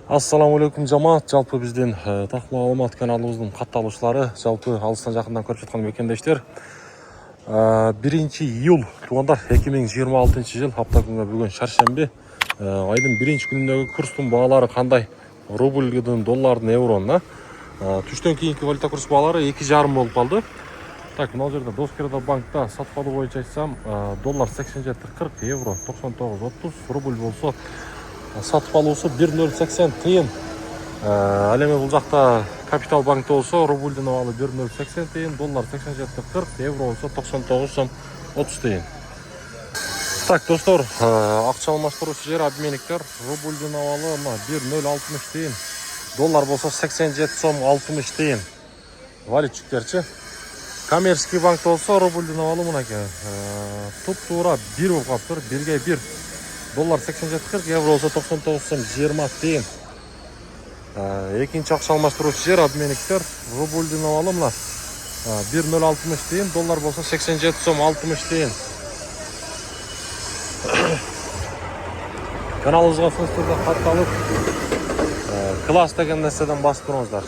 Ассаламу алейкум жамаат. Жалпы биздин так маалымат каналыбыздын катталуучулары, жалпы алыстан жакындан көрүп жаткан мекендештер. 1-июль туугандар 2026 жыл апта күнгө бүгүн шаршемби. Айдын 1-күнүндөгү курстун баалары кандай? Рубльдин, доллардын, евронун. Түштөн кийинки валюта курс баалары 2,5 болуп калды. Так, мына жерде Доскерда банкта сатып алуу боюнча айтсам, доллар 87.40, евро 99.30, рубль болсо сатып алуусу 1,080 тыйын. Ал эми бул жакта Капитал банкта болсо рубльдин абалы 1,080 тыйын, доллар 87.40, евро болсо 99.30 тыйын. Так, достор, акча алмаштыруучу жер обменниктер, рубльдин абалы 1,060 тыйын, доллар болсо 87.60 тыйын. Валютчиктерчи. Коммерческий банкта болсо рубльдин абалы мынакей. Туп-туура 1 болуп калыптыр, 1ге 1. Доллар 87.40, евро болсо 99.20 тыйын. Экинчи акча алмаштыруучу жер обменниктер, рубльдин абалы мына 1,060 тыйын, доллар болсо 87.60 тыйын. Каналыбызга сонун түрдө катталып, класс деген нерседен басып туруңуздар.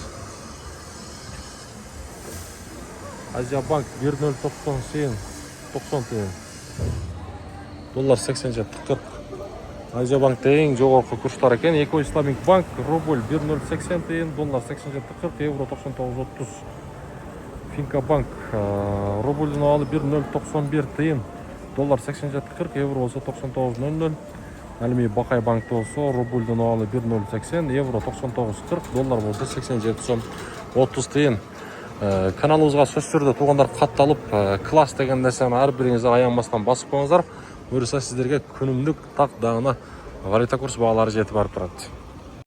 Азия банк 1,090 тыйын, 90 тыйын. Доллар 87.40. Азия банкта эң жогорку курстар экен. Эко Исламик банк, рубль 1,080 тыйын, доллар 87.40, евро 99.30. Финка банк, рубльдин абалы 1,091 тыйын, доллар 87.40, евро болсо 99.00. Ал эми Бакай банкта болсо рубльдин абалы 1,080, евро 99.40, доллар болсо 87.30 тыйын. Каналыбызга сөзсүз түрдө туугандар катталып, класс деген нерсени ар бириңиз аянбастан басып коюңуздар. Буюрса сиздерге күнүмдүк так даана валюта курс баалары жетип барып турат.